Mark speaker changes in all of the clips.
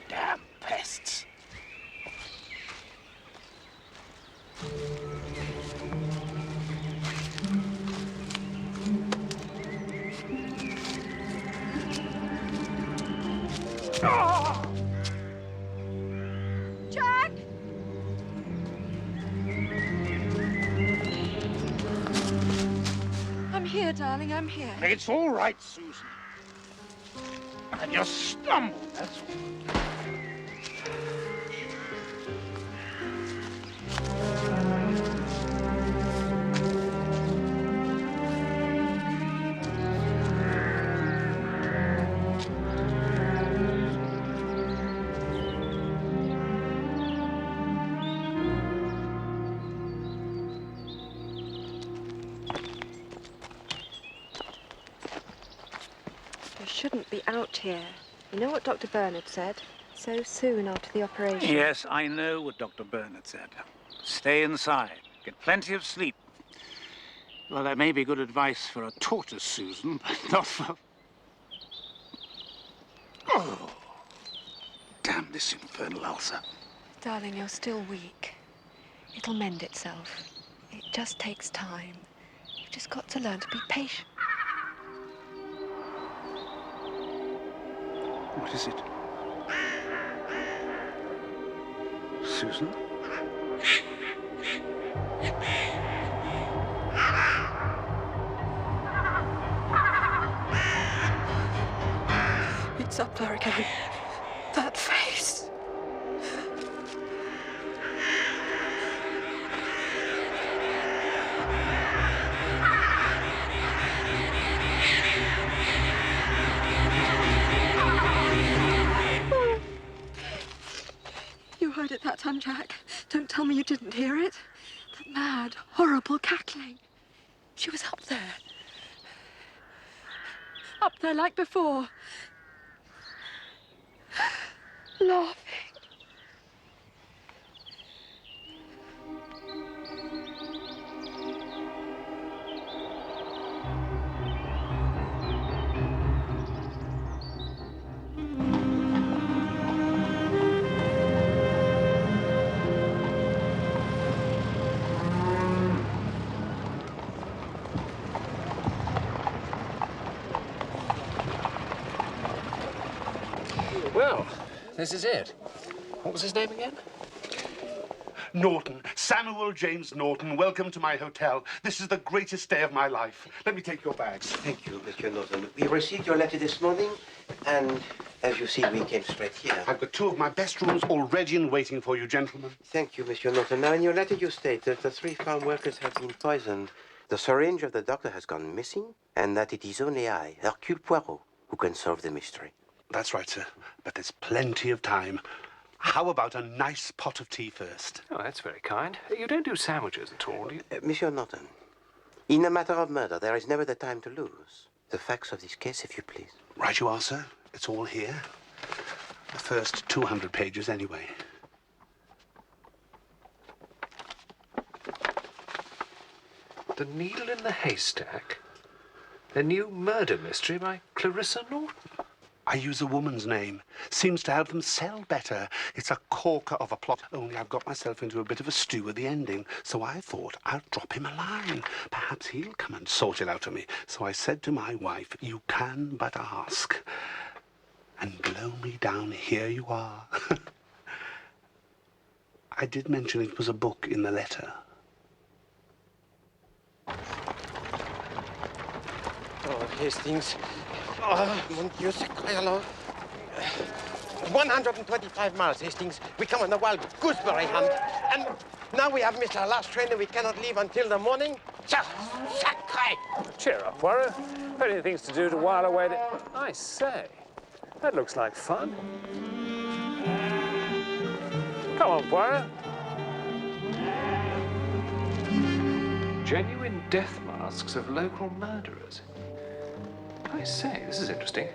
Speaker 1: Damn pests.
Speaker 2: Jack! I'm here, darling, I'm here.
Speaker 1: It's all right, Susan. I just stumbled, that's all.
Speaker 2: You shouldn't be out here. You know what Dr. Bernard said? So soon after the operation.
Speaker 1: Yes, I know what Dr. Bernard said. Stay inside. Get plenty of sleep. Well, that may be good advice for a tortoise, Susan, but not for... Oh! Damn this infernal ulcer.
Speaker 2: Darling, you're still weak. It'll mend itself. It just takes time. You've just got to learn to be patient.
Speaker 1: What is it? Susan?
Speaker 2: It's up there again. That face. You heard it that time, Jack. Don't tell me you didn't hear it. That mad, horrible cackling. She was up there. Up there like before. Laughing.
Speaker 3: Well, this is it. What was his name again?
Speaker 4: Norton. Samuel James Norton. Welcome to my hotel. This is the greatest day of my life. Let me take your bags.
Speaker 5: Thank you, Monsieur Norton. We received your letter this morning, and as you see, we came straight here.
Speaker 4: I've got 2 of my best rooms already in waiting for you, gentlemen.
Speaker 5: Thank you, Monsieur Norton. Now, in your letter, you state that the 3 farm workers have been poisoned. The syringe of the doctor has gone missing, and that it is only I, Hercule Poirot, who can solve the mystery.
Speaker 4: That's right, sir. But there's plenty of time. How about a nice pot of tea first?
Speaker 3: Oh, that's very kind. You don't do sandwiches at all, do you?
Speaker 5: Monsieur Norton, in a matter of murder, there is never the time to lose. The facts of this case, if you please.
Speaker 4: Right you are, sir. It's all here. The first 200 pages, anyway.
Speaker 3: The Needle in the Haystack? A new murder mystery by Clarissa Norton?
Speaker 4: I use a woman's name. Seems to help them sell better. It's a corker of a plot, only I've got myself into a bit of a stew at the ending. So I thought I'll drop him a line. Perhaps he'll come and sort it out for me. So I said to my wife, you can but ask. And blow me down, here you are. I did mention it was a book in the letter.
Speaker 5: Oh, Hastings. Oh, mon Dieu, sacré alors. 125 miles, Hastings. We come on the wild gooseberry hunt. And now we have missed our last train and we cannot leave until the morning. Sacré!
Speaker 3: Cheer up, Poirot. Plenty of things to do to while away the... I say, that looks like fun. Come on, Poirot. Genuine death masks of local murderers. I say, this is interesting.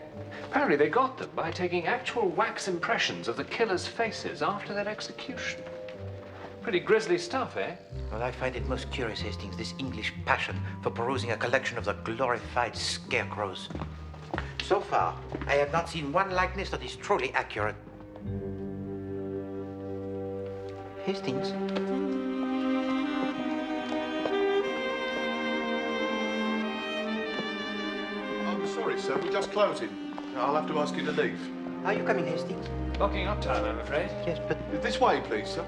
Speaker 3: Apparently they got them by taking actual wax impressions of the killers' faces after their execution. Pretty grisly stuff, eh?
Speaker 5: Well, I find it most curious, Hastings, this English passion for perusing a collection of the glorified scarecrows. So far, I have not seen one likeness that is truly accurate. Hastings?
Speaker 6: I'm sorry, sir. We're just closing. I'll have to ask you to leave.
Speaker 5: Are you coming, Hastings?
Speaker 1: Locking up time, I'm afraid.
Speaker 5: Yes, but...
Speaker 6: This way, please, sir.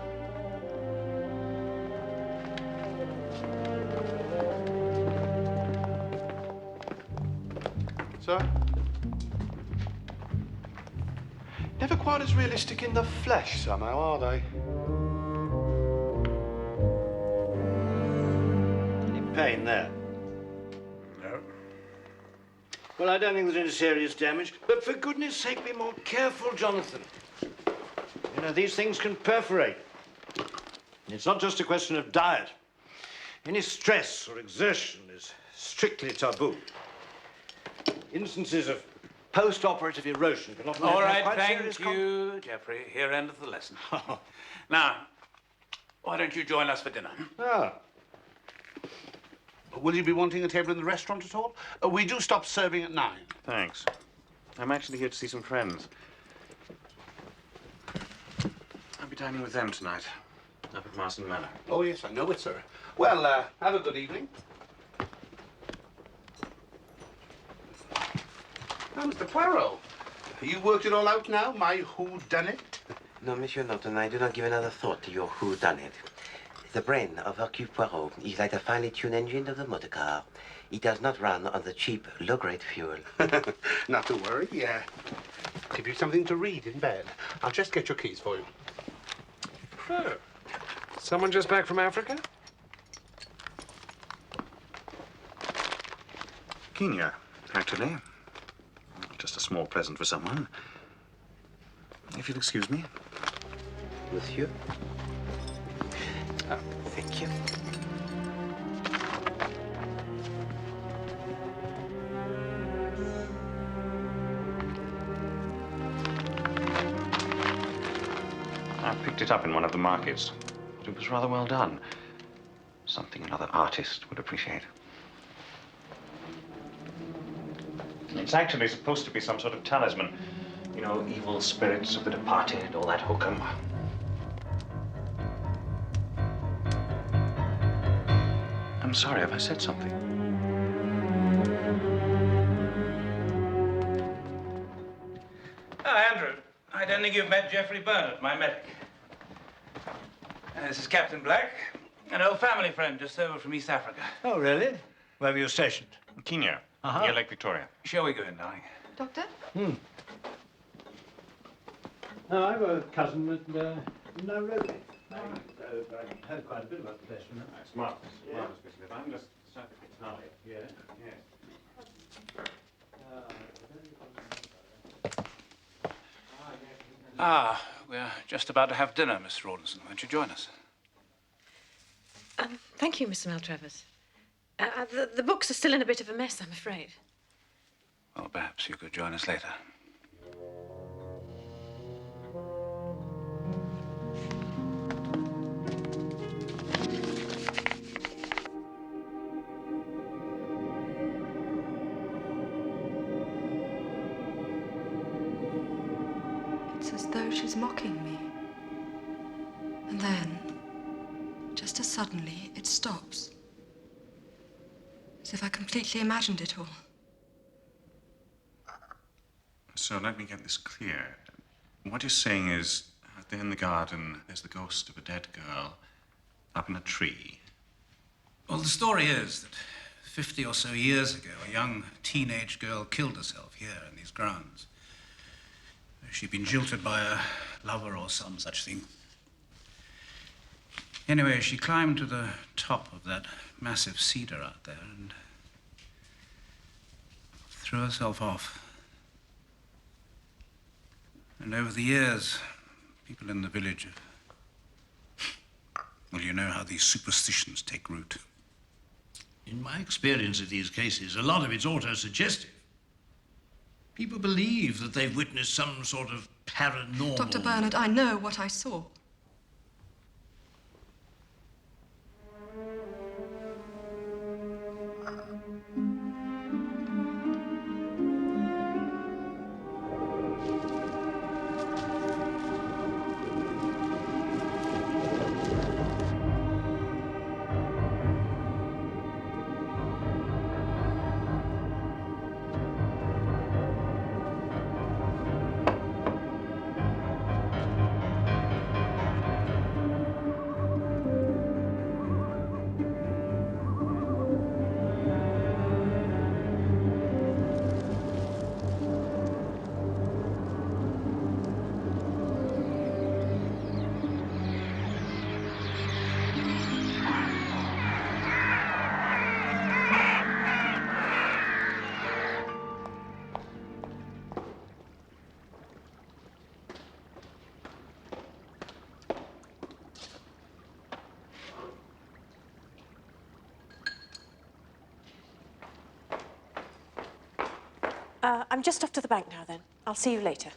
Speaker 6: Sir? Never quite as realistic in the flesh, somehow, are they?
Speaker 7: Any pain there?
Speaker 1: No.
Speaker 7: Well, I don't think there's any serious damage, but for goodness sake, be more careful, Jonathan. You know, these things can perforate. It's not just a question of diet. Any stress or exertion is strictly taboo. Instances of post-operative erosion can often
Speaker 1: All
Speaker 7: have
Speaker 1: right,
Speaker 7: quite
Speaker 1: thank
Speaker 7: serious
Speaker 1: you, Geoffrey. Here endeth the lesson. Now, why don't you join us for dinner?
Speaker 7: Ah,
Speaker 4: Will you be wanting a table in the restaurant at all? We do stop serving at 9.
Speaker 8: Thanks. I'm actually here to see some friends. I'll be dining with them tonight, up at MARSDON Manor.
Speaker 4: Oh, yes, I know it, sir. Well, have a good evening. Now, Mr. Poirot, you worked it all out now, my whodunit?
Speaker 5: No, Monsieur Norton, I do not give another thought to your whodunit. The brain of Hercule Poirot is like the finely tuned engine of the motor car. It does not run on the cheap, low-grade fuel.
Speaker 4: Not to worry, yeah. Give you something to read in bed. I'll just get your keys for you.
Speaker 3: Oh. Someone just back from Africa?
Speaker 8: Kenya, actually. Just a small present for someone. If you'll excuse me.
Speaker 5: Monsieur? Oh, thank you.
Speaker 8: I picked it up in one of the markets. It was rather well done. Something another artist would appreciate. It's actually supposed to be some sort of talisman. You know, evil spirits have departed, all that hokum. I'm sorry, have I said something?
Speaker 1: Oh, Andrew, I don't think you've met Geoffrey Bernard, my medic. This is Captain Black, an old family friend just over from East Africa.
Speaker 7: oh, really? Where were you stationed?
Speaker 8: Kenya,
Speaker 7: Uh-huh.
Speaker 8: near Lake Victoria.
Speaker 1: Shall we go in, darling?
Speaker 2: Doctor?
Speaker 7: No, I've a cousin in Nairobi. I've heard quite a bit about the place from him.
Speaker 8: It's marvelous, marvelous, Mr. Smith. I'm just perfectly tardy.
Speaker 7: Yeah.
Speaker 8: Yes.
Speaker 1: Ah, we're just about to have dinner, Miss Rawlinson. Won't you join us?
Speaker 9: Thank you, Mr. Maltravers. The books are still in a bit of a mess, I'm afraid.
Speaker 1: Well, perhaps you could join us later.
Speaker 2: It's as though she's mocking me. And then, just as suddenly, it stops. As if I completely imagined it all.
Speaker 8: So let me get this clear. What you're saying is, out there in the garden, there's the ghost of a dead girl up in a tree.
Speaker 1: Well, the story is that 50 or so years ago, a young teenage girl killed herself here in these grounds. She'd been jilted by a lover or some such thing. Anyway, she climbed to the top of that massive cedar out there and threw herself off. And over the years, people in the village have... Well, you know how these superstitions take root.
Speaker 7: In my experience of these cases, a lot of it's auto-suggestive. People believe that they've witnessed some sort of paranormal...
Speaker 2: Dr. Bernard, I know what I saw.
Speaker 9: I'm just off to the bank now, then. I'll see you later.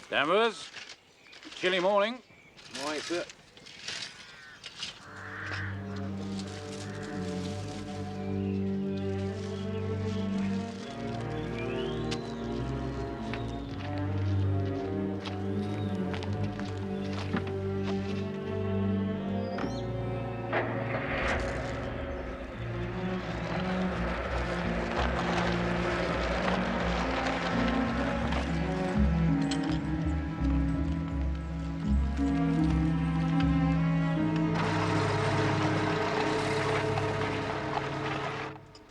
Speaker 10: Danvers, chilly morning.
Speaker 6: Why, sir?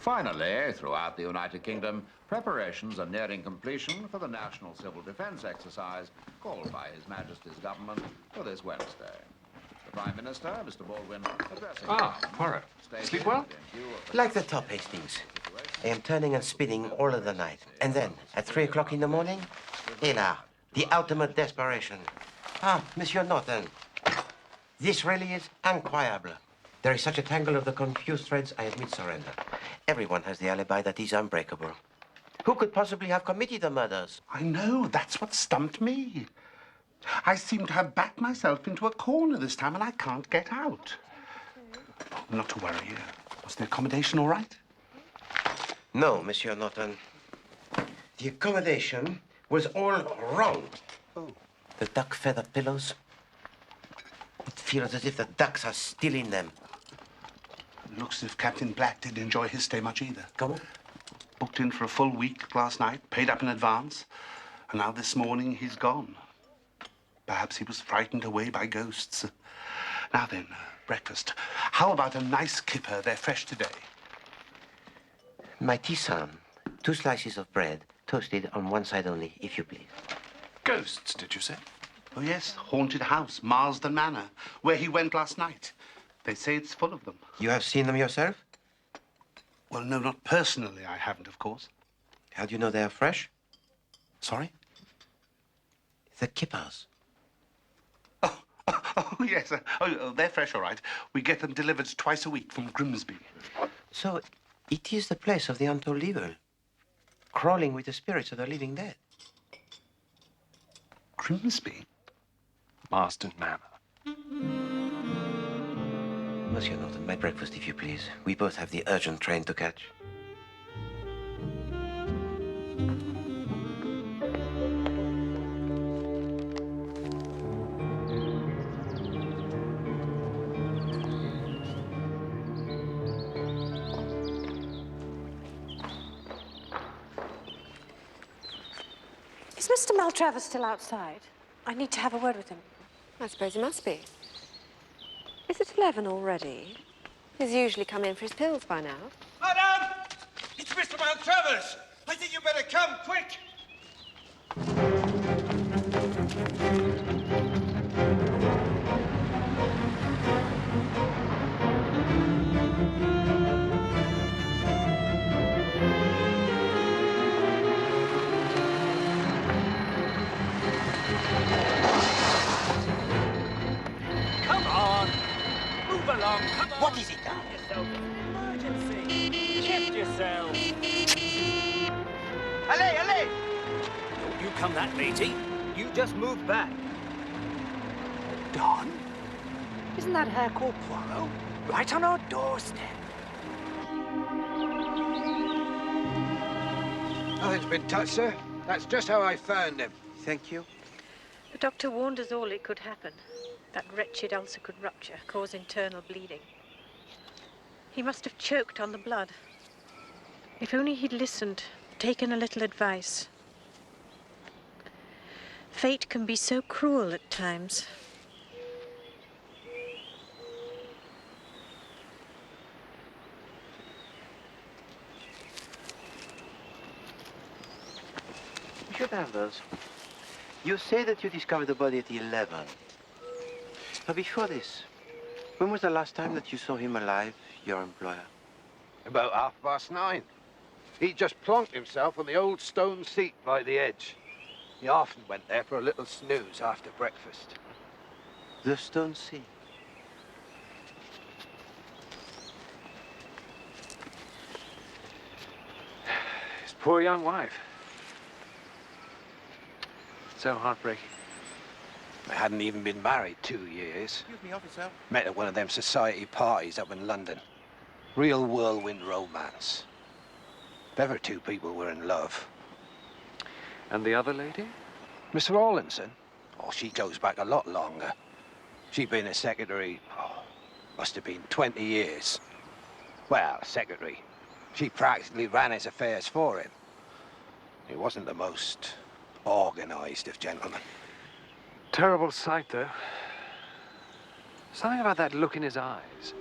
Speaker 11: Finally, throughout the United Kingdom, preparations are nearing completion for the National Civil Defence exercise called by His Majesty's government for this Wednesday. The Prime Minister, Mr. Baldwin, addressing...
Speaker 3: Poirot. Sleep well?
Speaker 5: Like the top, Hastings. I am turning and spinning all of the night. And then, at 3 o'clock in the morning, hélas, the ultimate desperation. Ah, Monsieur Norton, this really is incroyable. There is such a tangle of the confused threads, I admit surrender. Everyone has the alibi that is unbreakable. Who could possibly have committed the murders?
Speaker 4: I know, that's what stumped me. I seem to have backed myself into a corner this time, and I can't get out. Not to worry. Was the accommodation all right?
Speaker 5: No, Monsieur Norton. The accommodation was all wrong.
Speaker 4: Oh.
Speaker 5: The duck feather pillows. It feels as if the ducks are still in them.
Speaker 4: Looks as if Captain Black didn't enjoy his stay much either.
Speaker 5: Come on.
Speaker 4: Booked in for a full week last night, paid up in advance, and now this morning he's gone. Perhaps he was frightened away by ghosts. Now then, breakfast. How about a nice kipper? They're fresh today.
Speaker 5: My tisane. 2 slices of bread, toasted on one side only, if you please.
Speaker 6: Ghosts, did you say?
Speaker 4: Oh, yes, haunted house, MARSDON Manor, where he went last night. They say it's full of them.
Speaker 5: You have seen them yourself?
Speaker 4: Well, no, not personally, I haven't, of course.
Speaker 5: How do you know they are fresh?
Speaker 4: Sorry?
Speaker 5: The kippers.
Speaker 4: Oh, yes. They're fresh, all right. We get them delivered twice a week from Grimsby.
Speaker 5: So, it is the place of the untold evil, crawling with the spirits of the living dead.
Speaker 4: Grimsby?
Speaker 6: MARSDON Manor.
Speaker 5: Monsieur Norton, my breakfast, if you please. We both have the urgent train to catch.
Speaker 9: Is Mr. Maltravers still outside? I need to have a word with him.
Speaker 2: I suppose he must be. Is it 11 already? He's usually come in for his pills by now.
Speaker 12: Madame! It's Mr. Maltravers! I think you better come, quick! Come on! Move along, come on!
Speaker 5: What is it now?
Speaker 12: Emergency! Shift yourself! Allez, allez! Don't you come that matey. You just move back.
Speaker 6: Don? Isn't that Hercule Poirot? Right on our doorstep.
Speaker 12: Nothing's been touched, sir. That's just how I found him.
Speaker 5: Thank you.
Speaker 9: The doctor warned us all it could happen. That wretched ulcer could rupture, cause internal bleeding. He must have choked on the blood. If only he'd listened, taken a little advice. Fate can be so cruel at times.
Speaker 5: Monsieur Danvers, you say that you discovered the body at 11. But before this, when was the last time that you saw him alive, your employer?
Speaker 6: About 9:30. He just plonked himself on the old stone seat by the edge. He often went there for a little snooze after breakfast.
Speaker 5: The stone seat.
Speaker 3: His poor young wife. So heartbreaking. They hadn't even been married 2 years.
Speaker 5: Excuse me, officer.
Speaker 3: Met at one of them society parties up in London. Real whirlwind romance. If ever two people were in love. And the other lady? Miss Rawlinson? Oh, she goes back a lot longer. She'd been a secretary, must have been 20 years. Well, secretary. She practically ran his affairs for him. He wasn't the most organized of gentlemen. Terrible sight, though. Something about that look in his eyes.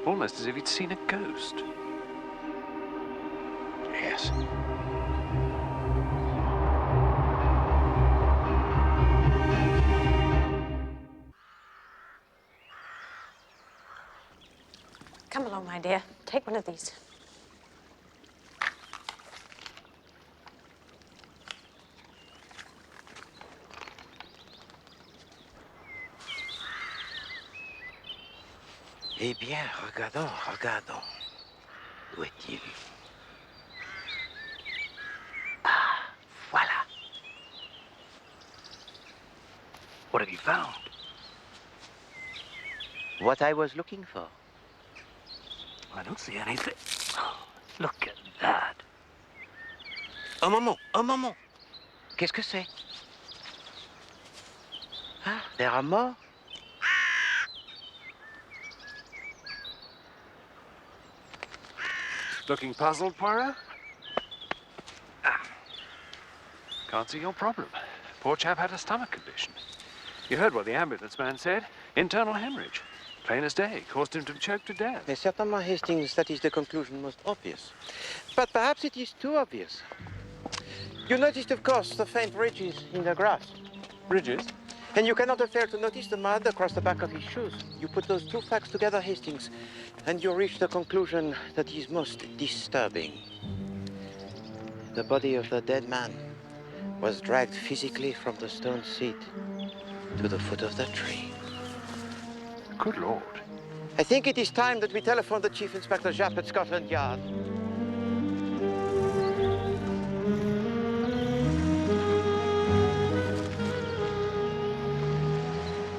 Speaker 3: Almost as if he'd seen a ghost. Yes.
Speaker 9: Come along, my dear. Take one of these.
Speaker 5: Eh bien, regardons, regardons. Où est-il? Ah, voilà.
Speaker 3: What have you found?
Speaker 5: What I was looking for.
Speaker 3: I don't see anything. Oh, look at that.
Speaker 5: Un moment, un moment. Qu'est-ce que c'est? Ah, there are more.
Speaker 3: Looking puzzled, Poirot? Ah. Can't see your problem. Poor chap had a stomach condition. You heard what the ambulance man said. Internal hemorrhage. Plain as day. Caused him to choke to death.
Speaker 5: Mais certainement, Hastings, that is the conclusion most obvious. But perhaps it is too obvious. You noticed, of course, the faint ridges in the grass.
Speaker 3: Ridges?
Speaker 5: And you cannot fail to notice the mud across the back of his shoes. You put those two facts together, Hastings, and you reach the conclusion that is most disturbing. The body of the dead man was dragged physically from the stone seat to the foot of the tree.
Speaker 3: Good Lord.
Speaker 5: I think it is time that we telephone the Chief Inspector Japp at Scotland Yard.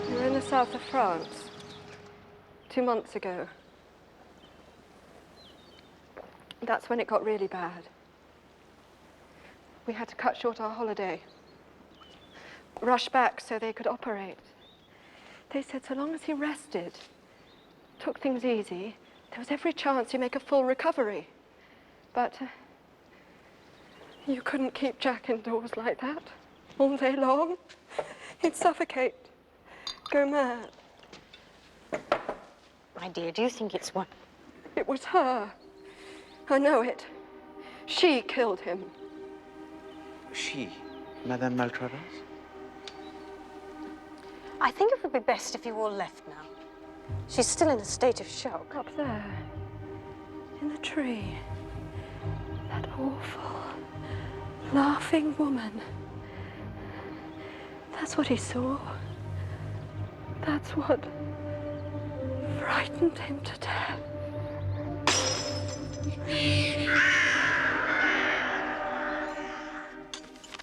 Speaker 2: You were in the south of France 2 months ago. That's when it got really bad. We had to cut short our holiday. Rush back so they could operate. They said so long as he rested, took things easy, there was every chance he'd make a full recovery. But you couldn't keep Jack indoors like that all day long. He'd suffocate, go mad.
Speaker 9: My dear, do you think it's one?
Speaker 2: It was her. I know it. She killed him.
Speaker 5: She, Madame Maltravers?
Speaker 9: I think it would be best if you all left now. She's still in a state of shock.
Speaker 2: Up there, in the tree, that awful, laughing woman. That's what he saw. That's what frightened him to death.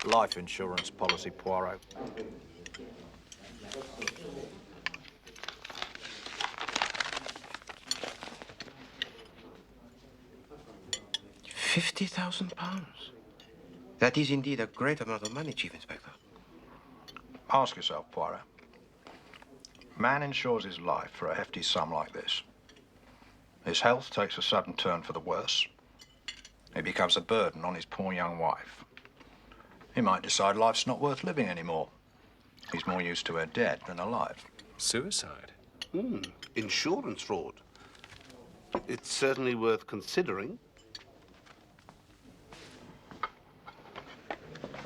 Speaker 13: Life insurance policy, Poirot.
Speaker 5: £50,000. That is indeed a great amount of money, Chief Inspector.
Speaker 13: Ask yourself, Poirot. Man insures his life for a hefty sum like this. His health takes a sudden turn for the worse. He becomes a burden on his poor young wife. He might decide life's not worth living anymore. He's more used to her dead than alive.
Speaker 4: Suicide? Insurance fraud. It's certainly worth considering.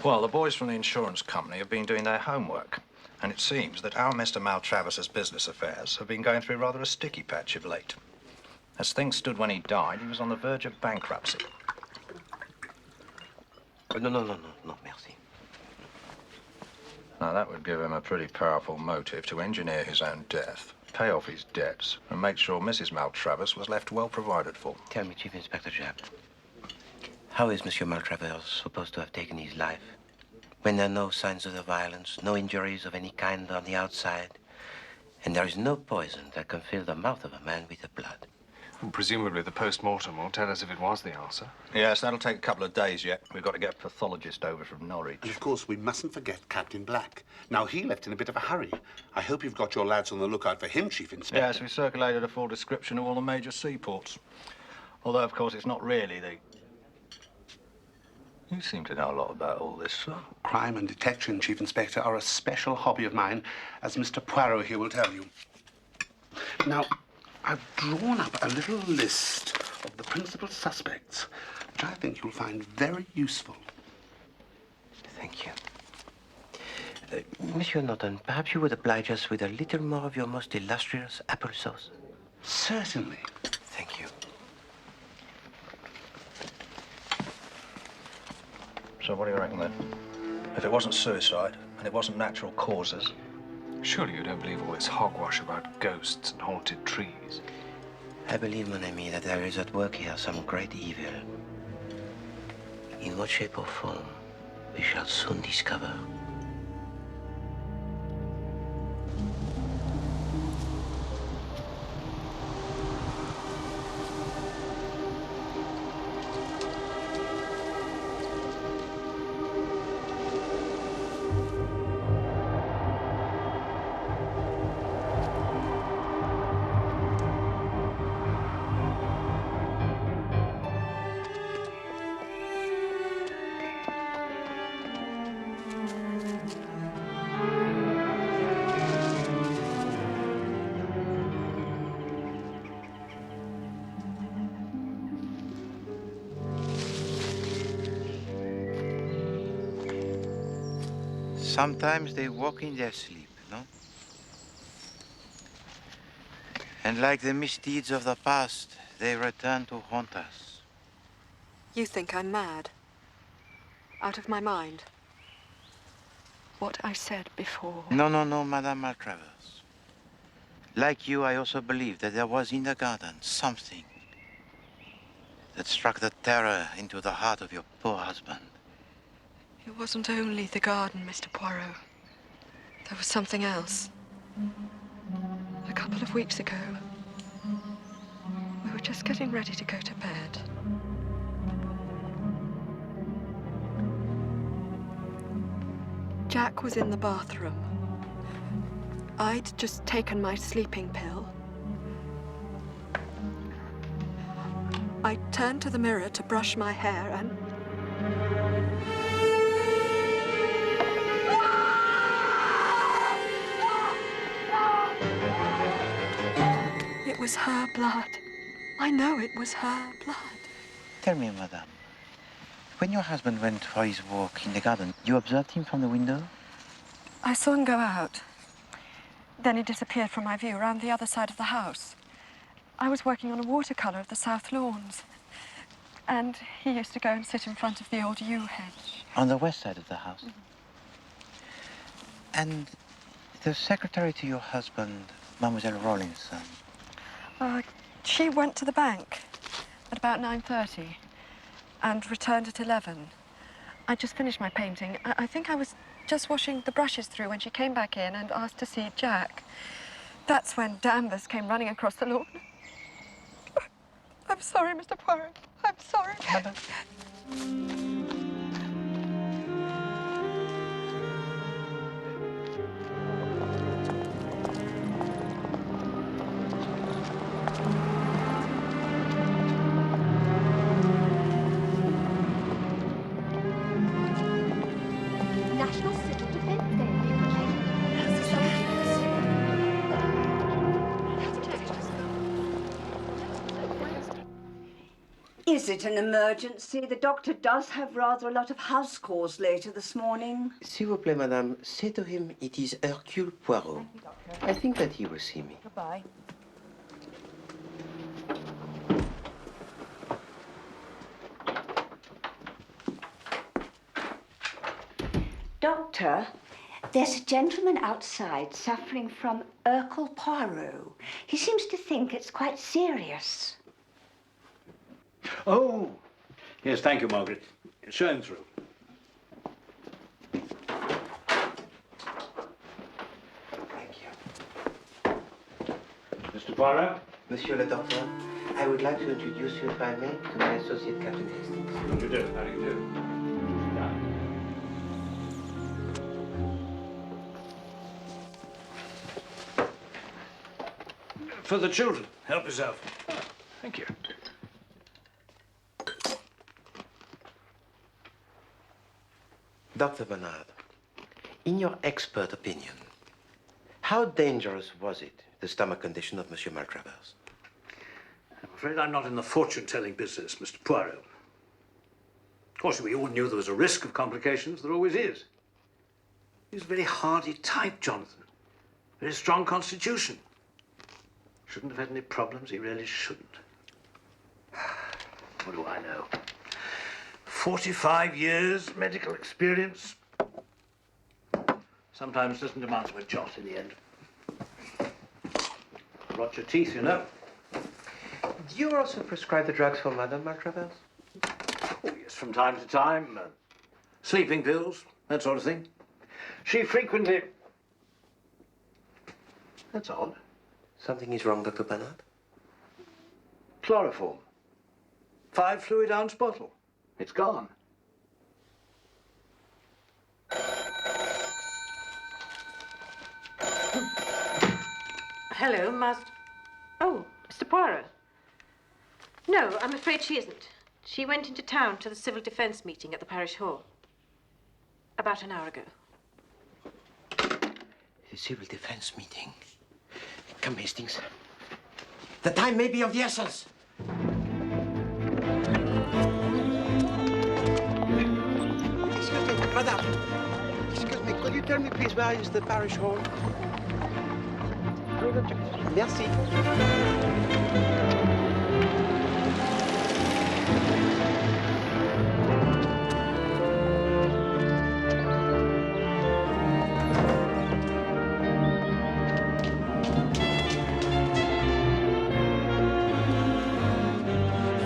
Speaker 13: Well, the boys from the insurance company have been doing their homework. And it seems that our Mr. Maltravers's business affairs have been going through rather a sticky patch of late. As things stood when he died, he was on the verge of bankruptcy.
Speaker 5: No, merci.
Speaker 13: Now, that would give him a pretty powerful motive to engineer his own death, pay off his debts, and make sure Mrs. Maltravers was left well provided for.
Speaker 5: Tell me, Chief Inspector Japp, how is Monsieur Maltravers supposed to have taken his life when there are no signs of the violence, no injuries of any kind on the outside, and there is no poison that can fill the mouth of a man with the blood?
Speaker 3: Presumably the post-mortem will tell us if it was the ulcer.
Speaker 13: Yes, that'll take a couple of days yet. We've got to get a pathologist over from Norwich.
Speaker 4: And of course, we mustn't forget Captain Black. Now, he left in a bit of a hurry. I hope you've got your lads on the lookout for him, Chief Inspector.
Speaker 13: Yes, we circulated a full description of all the major seaports. Although, of course, it's not really the... You seem to know a lot about all this, sir.
Speaker 4: Crime and detection, Chief Inspector, are a special hobby of mine, as Mr. Poirot here will tell you. Now, I've drawn up a little list of the principal suspects, which I think you'll find very useful.
Speaker 5: Thank you. Monsieur Norton, perhaps you would oblige us with a little more of your most illustrious applesauce?
Speaker 4: Certainly.
Speaker 5: Thank you.
Speaker 13: So what do you reckon, then? If it wasn't suicide, and it wasn't natural causes...
Speaker 3: Surely you don't believe all this hogwash about ghosts and haunted trees?
Speaker 5: I believe, mon ami, that there is at work here some great evil. In what shape or form, we shall soon discover. Sometimes they walk in their sleep, no? And like the misdeeds of the past, they return to haunt us.
Speaker 2: You think I'm mad? Out of my mind? What I said before.
Speaker 5: No, Madame Maltravers. Like you, I also believe that there was in the garden something that struck the terror into the heart of your poor husband.
Speaker 2: It wasn't only the garden, Mr. Poirot. There was something else. A couple of weeks ago, we were just getting ready to go to bed. Jack was in the bathroom. I'd just taken my sleeping pill. I turned to the mirror to brush my hair and... It was her blood. I know it was her blood.
Speaker 5: Tell me, madame, when your husband went for his walk in the garden, you observed him from the window?
Speaker 2: I saw him go out. Then he disappeared from my view around the other side of the house. I was working on a watercolor of the south lawns. And he used to go and sit in front of the old yew hedge.
Speaker 5: On the west side of the house? And the secretary to your husband, Mademoiselle Rawlinson?
Speaker 2: She went to the bank at about 9:30 and returned at 11. I just finished my painting. I think I was just washing the brushes through when she came back in and asked to see Jack. That's when Danvers came running across the lawn. I'm sorry, Mr. Poirot. I'm sorry.
Speaker 14: National Civil Defense Day.
Speaker 15: Is it an emergency? The doctor does have rather a lot of house calls later this morning.
Speaker 5: S'il vous plaît, madame, say to him it is Hercule Poirot. I think that he will see me.
Speaker 15: Goodbye. Doctor, there's a gentleman outside suffering from Hercule Poirot. He seems to think it's quite serious.
Speaker 7: Oh, yes, thank you, Margaret. Show him through.
Speaker 5: Thank you.
Speaker 7: Mr. Poirot?
Speaker 5: Monsieur le Docteur, I would like to introduce you, if I may, to my associate, Captain Hastings.
Speaker 7: How do you do? How do you do? For the children. Help yourself.
Speaker 3: Thank you.
Speaker 5: Dr. Bernard, in your expert opinion, how dangerous was it, the stomach condition of Monsieur Maltravers?
Speaker 7: I'm afraid I'm not in the fortune-telling business, Mr. Poirot. Of course, we all knew there was a risk of complications. There always is. He's a very hardy type, Jonathan. Very strong constitution. Shouldn't have had any problems. He really shouldn't. What do I know? 45 years medical experience. Sometimes doesn't amount to a jot in the end. Rot your teeth, you know.
Speaker 5: Do you also prescribe the drugs for Madame Maltravers?
Speaker 7: Oh, yes, from time to time. Sleeping pills, that sort of thing. She frequently... That's odd.
Speaker 5: Something is wrong, Dr. Bernard?
Speaker 7: Chloroform. 5 fluid-ounce bottle. It's gone.
Speaker 9: Hello, Oh, Mr. Poirot. No, I'm afraid she isn't. She went into town to the civil defense meeting at the parish hall. About an hour ago.
Speaker 5: The civil defense meeting. Come, Hastings. The time may be of the essence. Excuse me, madame. Excuse me, could you tell me, please, where is the parish hall? Merci.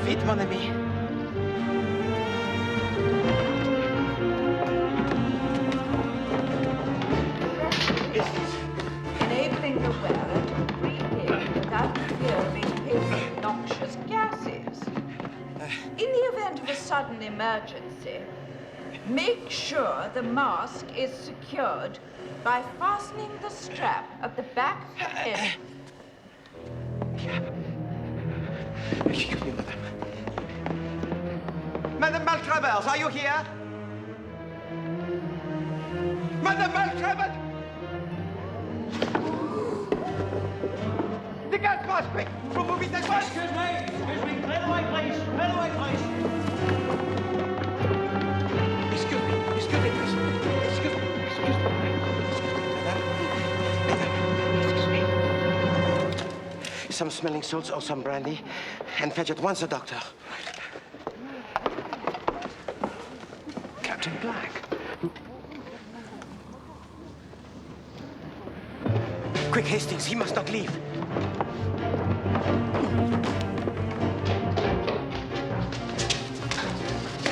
Speaker 5: Vite, mon ami.
Speaker 15: Enabling the wearer to breathe in without fear of inhaling noxious gases. In the event of a sudden emergency, make sure the mask is secured by fastening the strap at the back of the head.
Speaker 5: Excuse me, madame. Madame Maltravers, are you here? Madame Maltravers! The gas mask, quick! Remove it at once!
Speaker 7: Excuse me! Clear the way, please! Clear the way, please!
Speaker 5: Excuse me, please. Excuse me. Madame, some smelling salts or some brandy, and fetch at once a doctor.
Speaker 3: Captain Black.
Speaker 5: Quick, Hastings, he must not leave.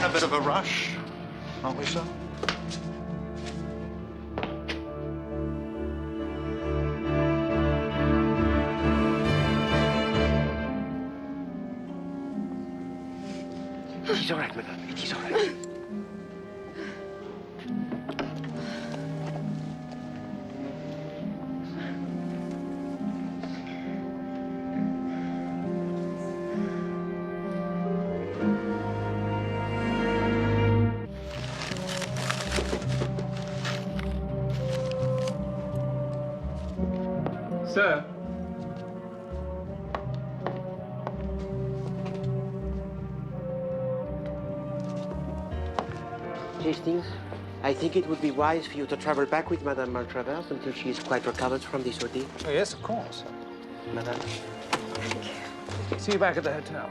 Speaker 13: A bit of a rush, aren't we, sir?
Speaker 5: It is all right, madame. It is all right.
Speaker 16: Sir.
Speaker 5: Hastings, I think it would be wise for you to travel back with Madame Maltravers until she is quite recovered from this ordeal.
Speaker 3: Oh, yes, of course.
Speaker 5: Madame.
Speaker 3: See you back at the hotel.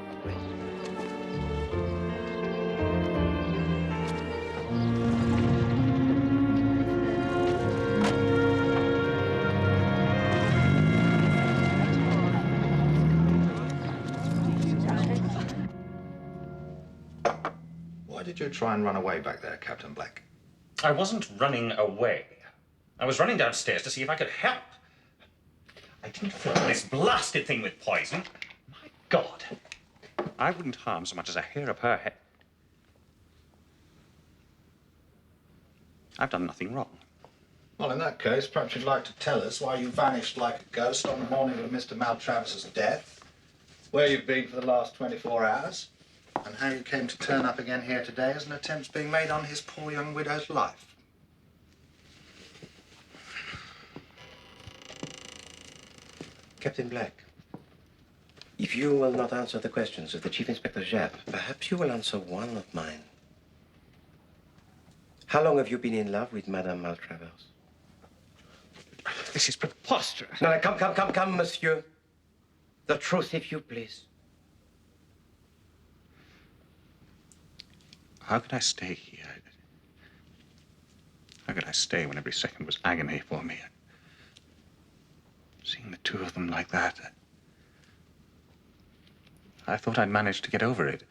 Speaker 13: Why did you try and run away back there, Captain Black?
Speaker 8: I wasn't running away. I was running downstairs to see if I could help. I didn't fill this blasted thing with poison. My God. I wouldn't harm so much as a hair of her head. I've done nothing wrong.
Speaker 13: Well, in that case, perhaps you'd like to tell us why you vanished like a ghost on the morning of Mr. Maltravers's death, where you've been for the last 24 hours, and how you came to turn up again here today as an attempt's being made on his poor young widow's life.
Speaker 5: Captain Black, if you will not answer the questions of the Chief Inspector Japp, perhaps you will answer one of mine. How long have you been in love with Madame Maltravers?
Speaker 8: This is preposterous.
Speaker 5: No, come, monsieur. The truth, if you please.
Speaker 8: How could I stay here? How could I stay when every second was agony for me? Seeing the two of them like that, I thought I'd managed to get over it.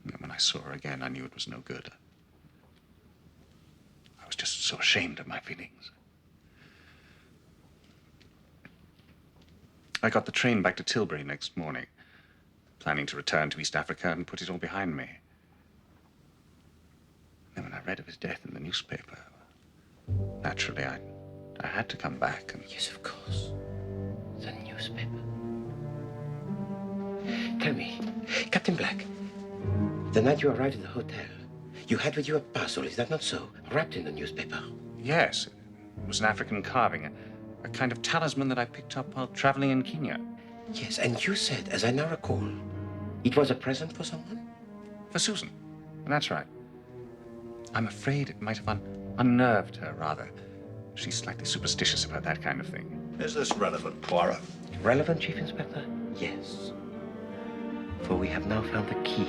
Speaker 8: And when I saw her again, I knew it was no good. I was just so ashamed of my feelings. I got the train back to Tilbury next morning, planning to return to East Africa and put it all behind me. Then when I read of his death in the newspaper, naturally, I had to come back and...
Speaker 5: Yes, of course. The newspaper. Tell me, Captain Black, the night you arrived at the hotel, you had with you a parcel, is that not so? Wrapped in the newspaper.
Speaker 8: Yes, it was an African carving, a kind of talisman that I picked up while traveling in Kenya.
Speaker 5: Yes, and you said, as I now recall, it was a present for someone?
Speaker 8: For Susan. That's right. I'm afraid it might have unnerved her, rather. She's slightly superstitious about that kind of thing.
Speaker 13: Is this relevant, Poirot?
Speaker 5: Relevant, Chief Inspector? Yes. For we have now found the key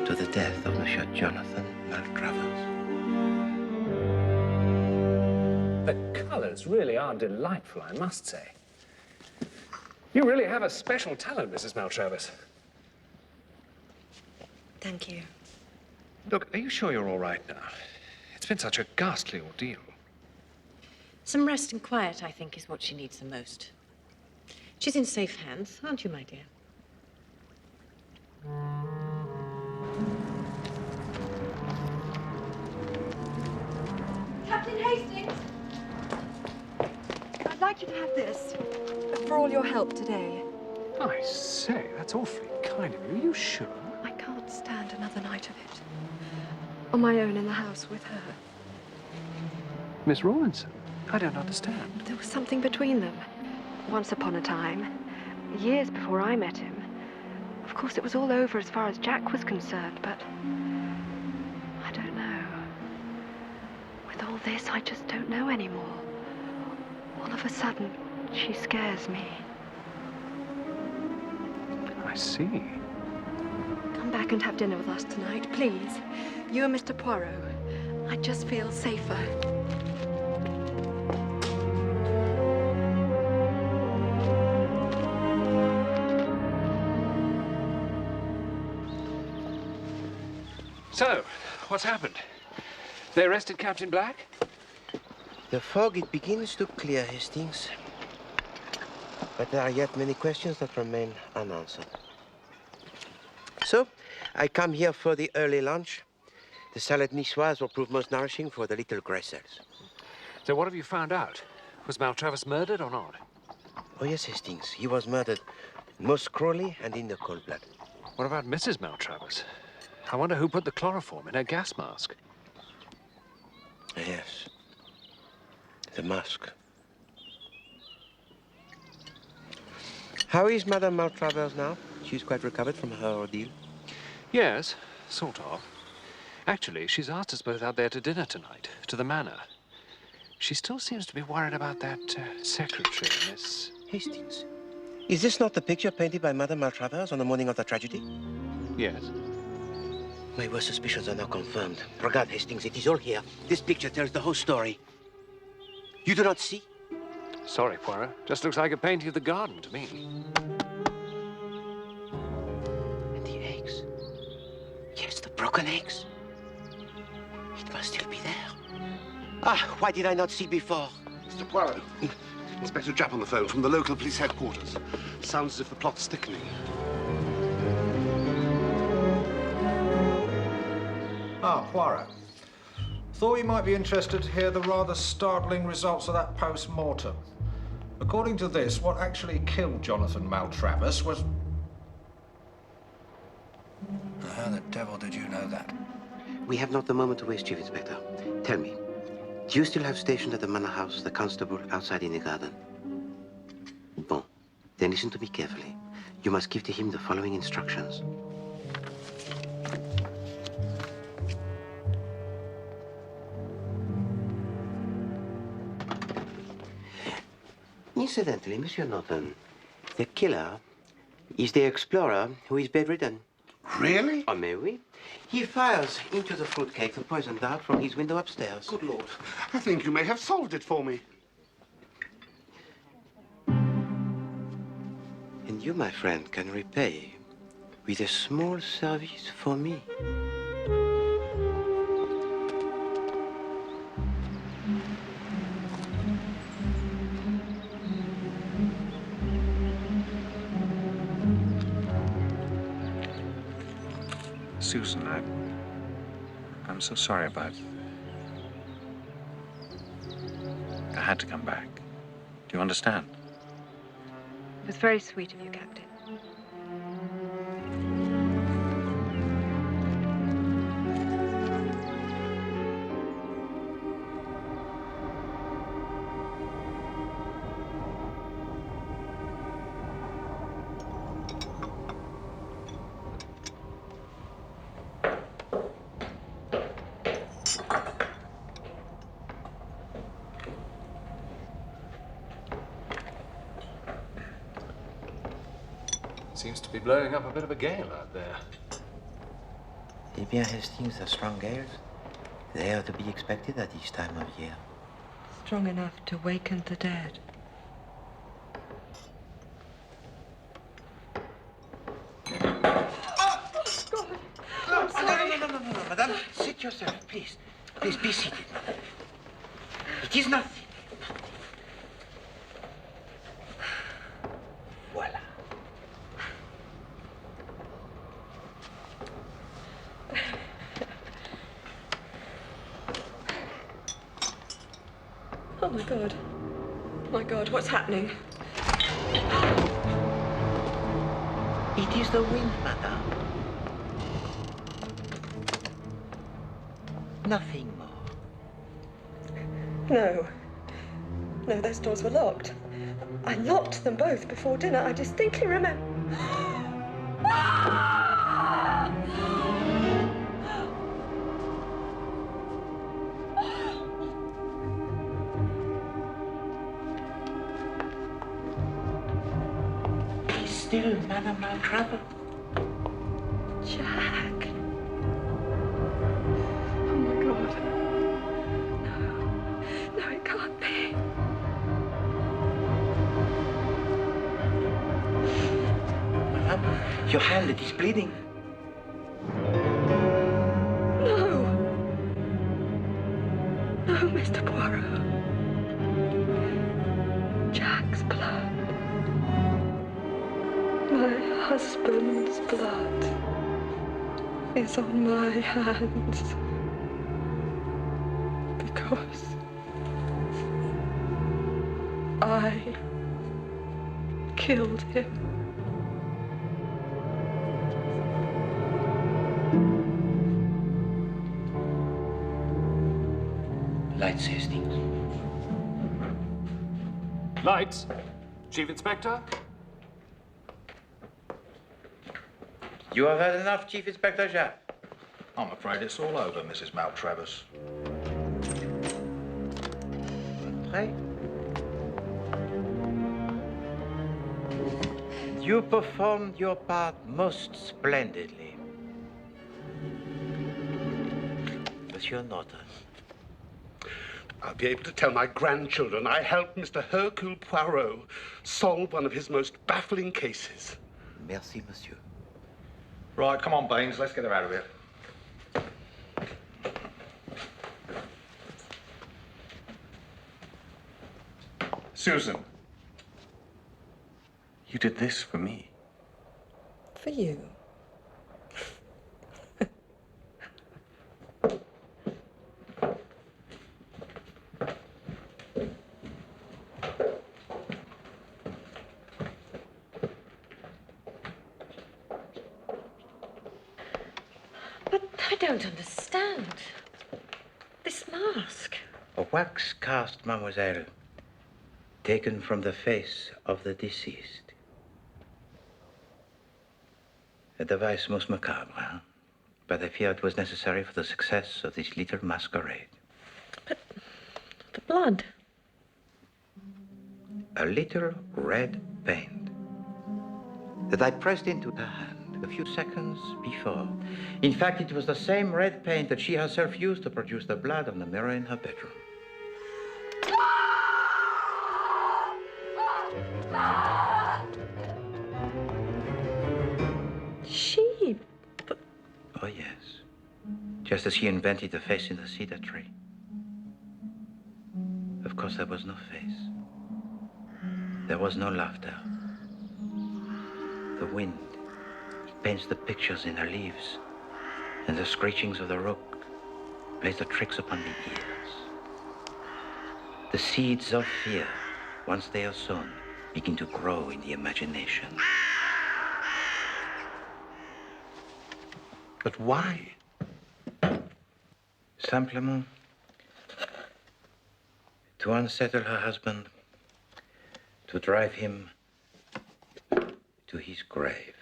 Speaker 5: to the death of Monsieur Jonathan Maltravers.
Speaker 3: The colours really are delightful, I must say. You really have a special talent, Mrs. Maltravers.
Speaker 2: Thank you.
Speaker 3: Look, are you sure you're all right now? It's been such a ghastly ordeal.
Speaker 9: Some rest and quiet, I think, is what she needs the most. She's in safe hands, aren't you, my dear?
Speaker 2: Captain Hastings! I'd like you to have this for all your help today.
Speaker 3: I say, that's awfully kind of you. Are you sure?
Speaker 2: I can't stand another night of it. On my own in the house with her.
Speaker 3: Miss Rawlinson, I don't understand.
Speaker 2: There was something between them. Once upon a time, years before I met him. Of course, it was all over as far as Jack was concerned, but I don't know. With all this, I just don't know anymore. All of a sudden, she scares me.
Speaker 3: I see.
Speaker 2: Come back and have dinner with us tonight, please. You and Mr. Poirot. I just feel safer.
Speaker 3: So, what's happened? They arrested Captain Black?
Speaker 5: The fog, it begins to clear, Hastings. But there are yet many questions that remain unanswered. So, I come here for the early lunch. The salad niçoise will prove most nourishing for the little gray cells.
Speaker 3: So what have you found out? Was Maltravers murdered or not?
Speaker 5: Oh, yes, Hastings. He was murdered most cruelly and in the cold blood.
Speaker 3: What about Mrs. Maltravers? I wonder who put the chloroform in her gas mask.
Speaker 5: Yes. The mask. How is Madame Maltravers now? She's quite recovered from her ordeal?
Speaker 3: Yes, sort of. Actually, she's asked us both out there to dinner tonight, to the Manor. She still seems to be worried about that secretary, Miss
Speaker 5: Hastings. Is this not the picture painted by Madame Maltravers on the morning of the tragedy?
Speaker 3: Yes.
Speaker 5: My worst suspicions are now confirmed. Regard, Hastings, it is all here. This picture tells the whole story. You do not see?
Speaker 3: Sorry, Poirot. Just looks like a painting of the garden to me.
Speaker 5: And the eggs. Yes, the broken eggs. It must still be there. Ah, why did I not see before?
Speaker 4: Mr. Poirot, Inspector Japp on the phone from the local police headquarters. Sounds as if the plot's thickening.
Speaker 13: Ah, Poirot. Thought you might be interested to hear the rather startling results of that post-mortem. According to this, what actually killed Jonathan Maltravers was... How the devil did you know that?
Speaker 5: We have not the moment to waste, Chief Inspector. Tell me, do you still have stationed at the Manor House the constable outside in the garden? Bon. Then listen to me carefully. You must give to him the following instructions. Incidentally, Monsieur Norton, the killer is the explorer who is bedridden.
Speaker 4: Really?
Speaker 5: Oh, may we? He fires into the fruitcake the poison dart from his window upstairs.
Speaker 4: Good Lord. I think you may have solved it for me.
Speaker 5: And you, my friend, can repay with a small service for me.
Speaker 8: Susan, I'm so sorry about... I had to come back. Do you understand?
Speaker 2: It was very sweet of you, Captain.
Speaker 3: Seems to be blowing up a bit of a gale out there.
Speaker 5: Eh bien, Hastings, the strong gales, they are to be expected at this time of year.
Speaker 2: Strong enough to waken the dead.
Speaker 5: No, madame. Sit yourself, please. Please be seated, madame. It is nothing. Voila.
Speaker 2: Oh, my God. My God, what's happening?
Speaker 5: It is the wind, madame. Nothing more.
Speaker 2: No. No, those doors were locked. I locked them both before dinner. I distinctly remember.
Speaker 5: He's still Madame Maltravers.
Speaker 2: Jack. Oh, my God. No. No, it can't be.
Speaker 5: Madame, your hand, it is bleeding.
Speaker 2: No. No, Mr. Poirot. Jack's blood. My husband's blood is on my hands. Because I killed him.
Speaker 5: Lights, Hastings.
Speaker 3: Lights. Chief Inspector?
Speaker 5: You have had enough, Chief Inspector Japp.
Speaker 13: I'm afraid it's all over, Mrs. Maltravers.
Speaker 5: Right? You performed your part most splendidly. Monsieur Norton.
Speaker 4: I'll be able to tell my grandchildren I helped Mr. Hercule Poirot solve one of his most baffling cases.
Speaker 5: Merci, monsieur.
Speaker 13: Right, come on, Baines, let's get her out of here.
Speaker 8: Susan, you did this for me.
Speaker 2: For you.
Speaker 9: But I don't understand. This mask.
Speaker 5: A wax cast, mademoiselle, taken from the face of the deceased. A device most macabre, huh? But I fear it was necessary for the success of this little masquerade.
Speaker 9: But the blood.
Speaker 5: A little red paint that I pressed into her hand a few seconds before. In fact, it was the same red paint that she herself used to produce the blood on the mirror in her bedroom.
Speaker 9: She? But...
Speaker 5: Oh, yes. Just as she invented the face in the cedar tree. Of course, there was no face. There was no laughter. The wind, it paints the pictures in the leaves, and the screechings of the rook plays the tricks upon the ears. The seeds of fear, once they are sown, begin to grow in the imagination. But why? Simplement to unsettle her husband, to drive him to his grave.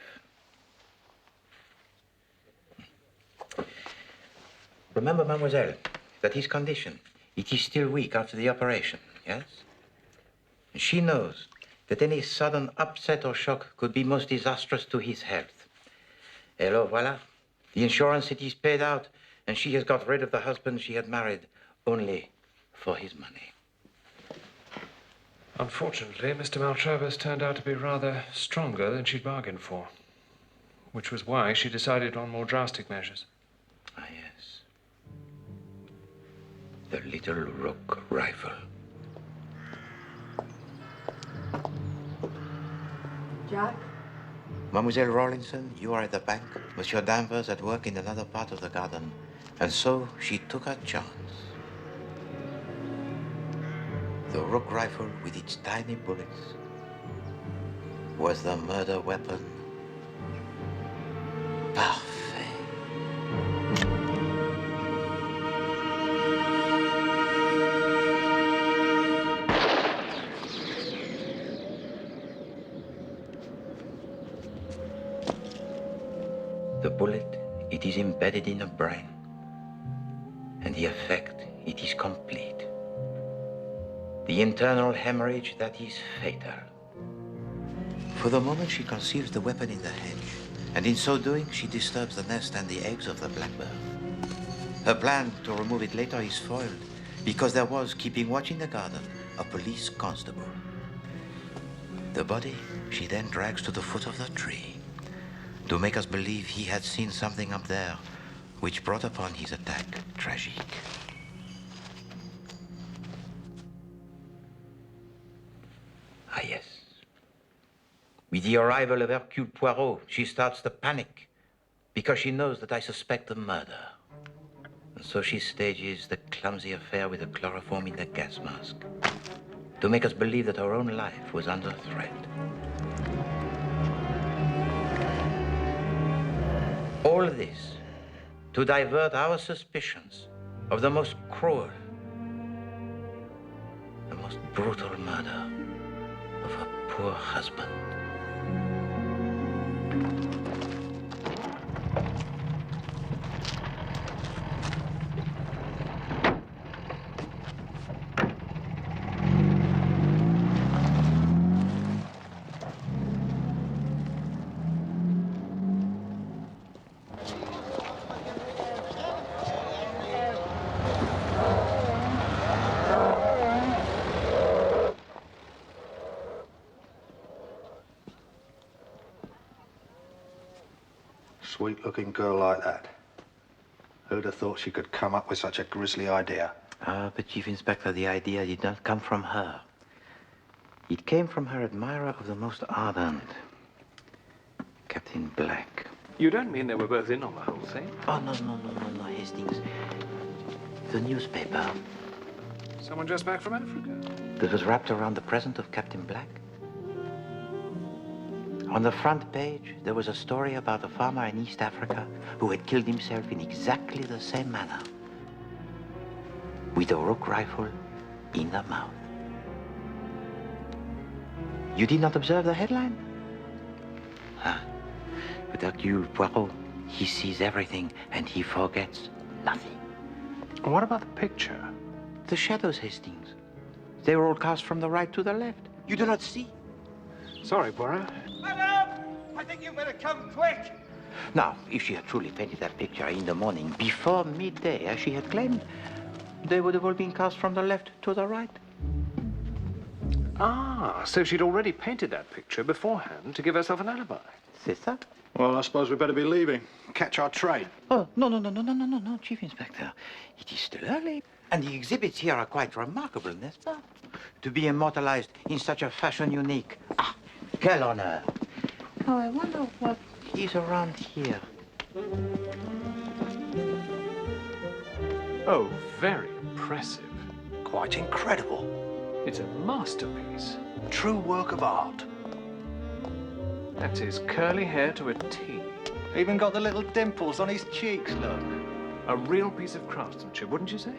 Speaker 5: Remember, mademoiselle, that his condition, it is still weak after the operation, yes? And she knows that any sudden upset or shock could be most disastrous to his health. Hello, voila. The insurance, it is paid out, and she has got rid of the husband she had married only for his money.
Speaker 3: Unfortunately, Mr. Maltravers turned out to be rather stronger than she'd bargained for, which was why she decided on more drastic measures.
Speaker 5: Ah, yes. The little rook rifle.
Speaker 2: Jack?
Speaker 5: Mademoiselle Rawlinson, you are at the bank. Monsieur Danvers at work in another part of the garden. And so she took her chance. The rook rifle with its tiny bullets was the murder weapon. Parfait. The bullet, it is embedded in the brain. And the effect, it is complete. The internal hemorrhage that is fatal. For the moment, she conceals the weapon in the hedge, and in so doing, she disturbs the nest and the eggs of the blackbird. Her plan to remove it later is foiled, because there was, keeping watch in the garden, a police constable. The body she then drags to the foot of the tree, to make us believe he had seen something up there, which brought upon his attack tragique. Ah, yes. With the arrival of Hercule Poirot, she starts to panic because she knows that I suspect the murder. And so she stages the clumsy affair with the chloroform in the gas mask to make us believe that her own life was under threat. All this to divert our suspicions of the most cruel, the most brutal murder of her poor husband.
Speaker 13: sweet-looking girl like that. Who'd have thought she could come up with such a grisly idea?
Speaker 5: But Chief Inspector, the idea did not come from her. It came from her admirer of the most ardent, Captain Black.
Speaker 3: You don't mean they were both in on the whole thing?
Speaker 5: Oh, no, Hastings. The newspaper
Speaker 3: Someone just back from Africa?
Speaker 5: that was wrapped around the present of Captain Black. On the front page, there was a story about a farmer in East Africa who had killed himself in exactly the same manner, with a rook rifle in the mouth. You did not observe the headline? But Hercule Poirot, he sees everything and he forgets nothing.
Speaker 3: What about the picture?
Speaker 5: The shadows, Hastings. They were all cast from the right to the left. You do not see?
Speaker 3: Sorry, Poirot.
Speaker 12: Madame! I think you better come quick!
Speaker 5: Now, if she had truly painted that picture in the morning before midday, as she had claimed, they would have all been cast from the left to the right.
Speaker 3: Ah, so she'd already painted that picture beforehand to give herself an alibi.
Speaker 5: C'est ça?
Speaker 13: Well, I suppose we better be leaving. Catch our train.
Speaker 5: Oh, no, Chief Inspector. It is still early. And the exhibits here are quite remarkable, n'est-ce pas? To be immortalized in such a fashion unique. Ah, quel honneur. Oh, I wonder what is around here.
Speaker 3: Oh, very impressive.
Speaker 13: Quite incredible.
Speaker 3: It's a masterpiece.
Speaker 13: True work of art.
Speaker 3: That's his curly hair to a T.
Speaker 13: Even got the little dimples on his cheeks, look.
Speaker 3: A real piece of craftsmanship, wouldn't you say?